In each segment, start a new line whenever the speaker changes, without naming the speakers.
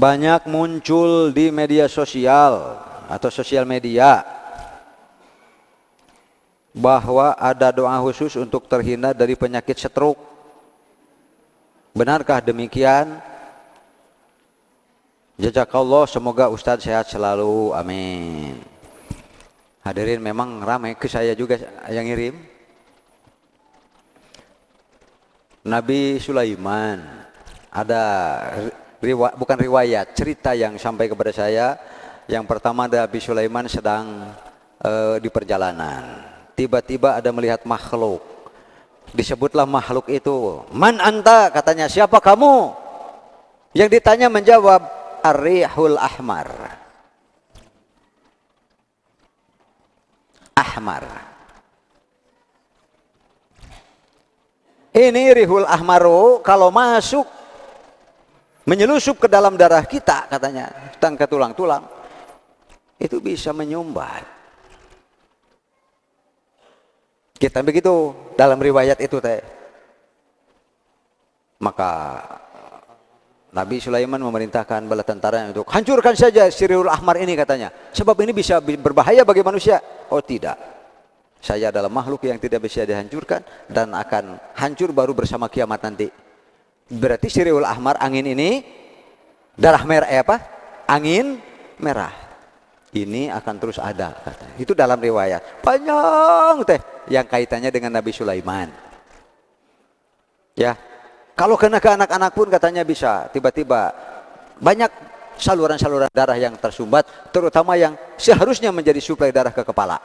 banyak muncul di media sosial atau sosial media bahwa ada doa khusus untuk terhindar dari penyakit stroke. Benarkah demikian? Jazakallah, semoga Ustadz sehat selalu, amin. Hadirin, memang ramai, ke saya juga yang ngirim. Nabi Sulaiman, ada bukan riwayat, cerita yang sampai kepada saya. Yang pertama, ada Nabi Sulaiman sedang di perjalanan. Tiba-tiba ada melihat makhluk. Disebutlah makhluk itu, man anta, katanya, siapa kamu? Yang ditanya menjawab, ar-rihul ahmar. Ahmar. Ini rihul ahmaru kalau masuk menyelusup ke dalam darah kita, katanya, dan ke tulang-tulang, itu bisa menyumbat. Kita begitu dalam riwayat itu teh. Maka Nabi Sulaiman memerintahkan bala tentara untuk hancurkan saja Sirihul Ahmar ini, katanya. Sebab ini bisa berbahaya bagi manusia. Oh tidak. Saya adalah makhluk yang tidak bisa dihancurkan dan akan hancur baru bersama kiamat nanti. Berarti Sirihul Ahmar, angin ini, darah merah apa? Angin merah. Ini akan terus ada, katanya. Itu dalam riwayat. Panjang teh yang kaitannya dengan Nabi Sulaiman. Ya. Kalau kena ke anak-anak pun katanya bisa tiba-tiba banyak saluran-saluran darah yang tersumbat, terutama yang seharusnya menjadi suplai darah ke kepala.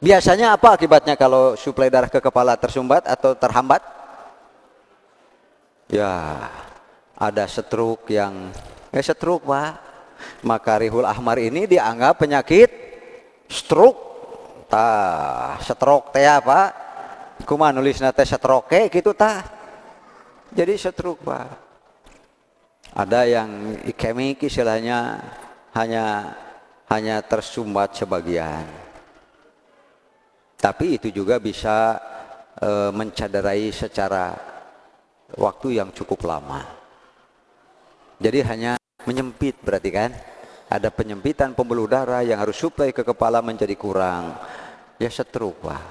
Biasanya apa akibatnya kalau suplai darah ke kepala tersumbat atau terhambat? Ya, ada stroke yang stroke, Pak. Maka Rihul Ahmar ini dianggap penyakit stroke. Stroke teh apa? Kumaha nulisna teh stroke gitu tah. Jadi stroke, Pak. Ada yang ikemik istilahnya hanya tersumbat sebagian. Tapi itu juga bisa mencederai secara waktu yang cukup lama. Jadi hanya menyempit, berarti kan? Ada penyempitan pembuluh darah yang harus suplai ke kepala menjadi kurang. Ya stroke, Pak.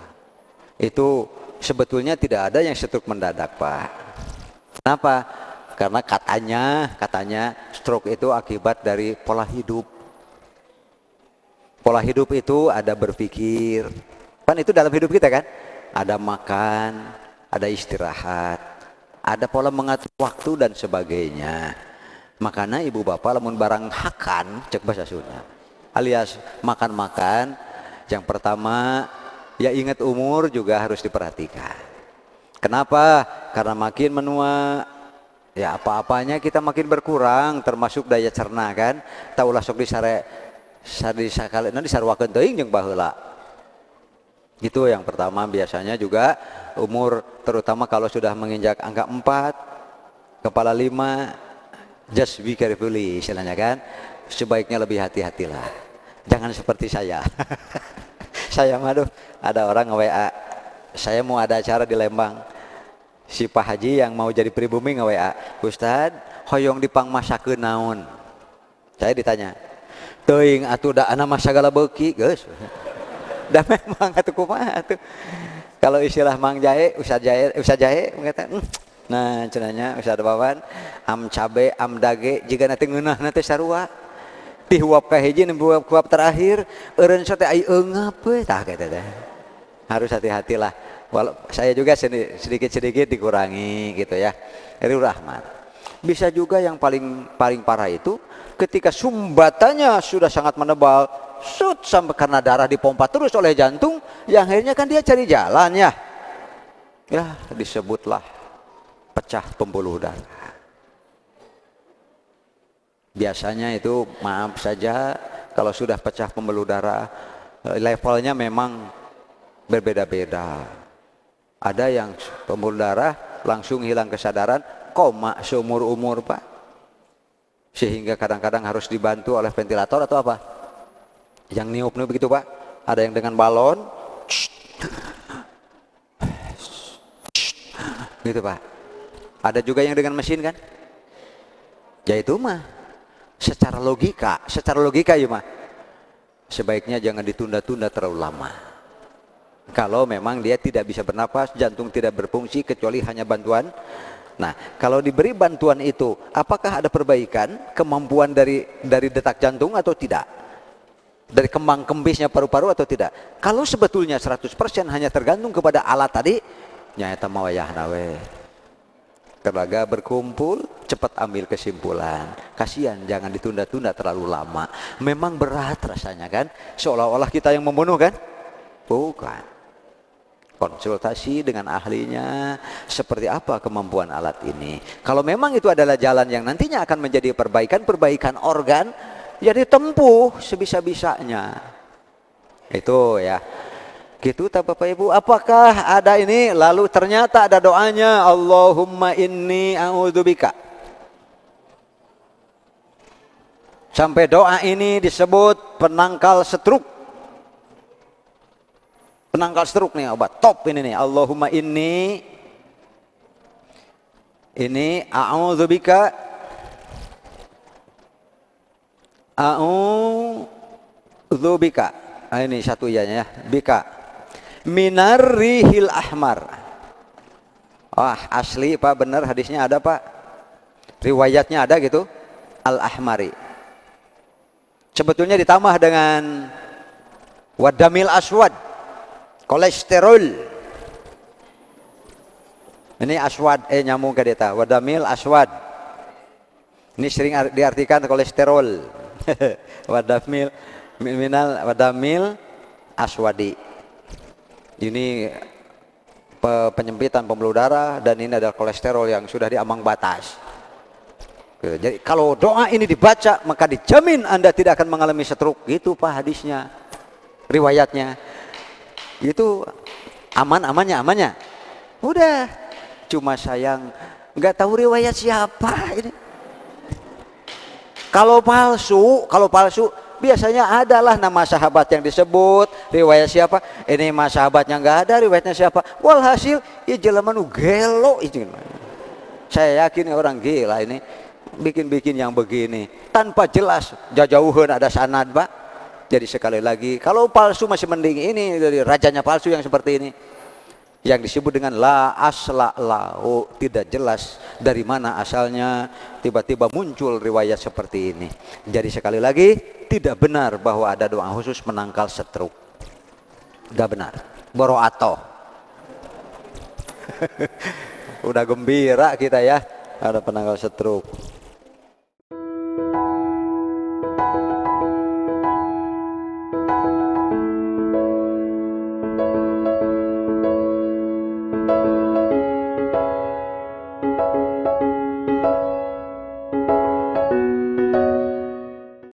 Itu sebetulnya tidak ada yang stroke mendadak, Pak. Kenapa? Karena katanya stroke itu akibat dari pola hidup. Pola hidup itu ada berpikir. Kan itu dalam hidup kita kan? Ada makan, ada istirahat, ada pola mengatur waktu dan sebagainya. Makanya ibu bapak lamun barang hakan, cek bahasa Sunda, alias makan-makan, yang pertama ya ingat umur juga harus diperhatikan. Kenapa? Karena makin menua, ya apa-apanya kita makin berkurang, termasuk daya cerna kan. Taulah sok disarwakeun teuing jeung baheula. Itu yang pertama. Biasanya juga umur, terutama kalau sudah menginjak angka 4, kepala 5, just be carefully istilahnya kan. Sebaiknya lebih hati-hatilah. Jangan seperti saya. Saya maduh, ada orang nge-WA, saya mau ada acara di Lembang, si Pak Haji yang mau jadi pribumi nge-WA, Ustad, hoyong dipangmasakeun naon? Saya ditanya, teuing atuh da ana mah sagala beuki, geus. Da memang atuh kumaha atuh. Kalau istilah Mang Jae, Ustad Jae mengatakan, nah cenanya Ustad Bawan, am cabe, am dage, jiga nanti ngeunahna teh sarua. Dihuap ka hiji nembuap kuap terakhir eureun sote ai eungap we tah kata teh. Harus hati-hatilah. Walau saya juga sedikit-sedikit dikurangi gitu ya. Rihul Ahmar. Bisa juga yang paling parah itu ketika sumbatannya sudah sangat menebal, sampai karena darah dipompa terus oleh jantung, yang akhirnya kan dia cari jalan ya. Ya, disebutlah pecah pembuluh darah. Biasanya itu maaf saja kalau sudah pecah pembuluh darah, levelnya memang berbeda-beda. Ada yang pembuluh darah langsung hilang kesadaran, koma seumur-umur, Pak. Sehingga kadang-kadang harus dibantu oleh ventilator atau apa? Yang niup-niup begitu, Pak. Ada yang dengan balon, gitu, Pak. Ada juga yang dengan mesin kan? Ya itu mah secara logika ya mah sebaiknya jangan ditunda-tunda terlalu lama. Kalau memang dia tidak bisa bernapas, jantung tidak berfungsi kecuali hanya bantuan. Nah, kalau diberi bantuan itu, apakah ada perbaikan kemampuan dari detak jantung atau tidak? Dari kembang kembisnya paru-paru atau tidak? Kalau sebetulnya 100% hanya tergantung kepada alat tadi, nyata mawayah nawe. Keluarga berkumpul, cepat ambil kesimpulan. Kasihan, jangan ditunda-tunda terlalu lama. Memang berat rasanya kan? Seolah-olah kita yang membunuh kan? Bukan. Konsultasi dengan ahlinya, seperti apa kemampuan alat ini. Kalau memang itu adalah jalan yang nantinya akan menjadi perbaikan organ, ya ditempuh sebisa-bisanya. Itu ya. Gitu tak Bapak Ibu, apakah ada ini lalu ternyata ada doanya Allahumma inni a'udzubika. Sampai doa ini disebut penangkal stroke. Penangkal stroke nih obat top ini nih. Allahumma inni a'udzubika ini satu ianya ya, bika minar rihil ahmar. Wah asli Pak, benar hadisnya ada Pak, riwayatnya ada gitu, al ahmari. Sebetulnya ditambah dengan wadamil aswad, kolesterol. Ini aswad nyambung ke deta, wadamil aswad. Ini sering diartikan kolesterol. wadamil aswadi. Ini penyempitan pembuluh darah, dan ini adalah kolesterol yang sudah di ambang batas. Jadi kalau doa ini dibaca maka dijamin Anda tidak akan mengalami stroke. Gitu Pak hadisnya, riwayatnya. Itu amannya. Udah, cuma sayang nggak tahu riwayat siapa ini. Kalau palsu biasanya adalah nama sahabat yang disebut, riwayat siapa, ini mas sahabatnya nggak ada, riwayatnya siapa. Walhasil ya jelaman gelo itu. Saya yakin orang gila ini bikin yang begini tanpa jelas, jauhan ada sanad Pak. Jadi sekali lagi, kalau palsu masih mending, ini dari rajanya palsu yang seperti ini, yang disebut dengan la asla lahu, tidak jelas dari mana asalnya, tiba-tiba muncul riwayat seperti ini. Jadi sekali lagi, tidak benar bahwa ada doa khusus menangkal stroke. Tidak benar. Boroato. Udah gembira kita ya, ada penangkal stroke.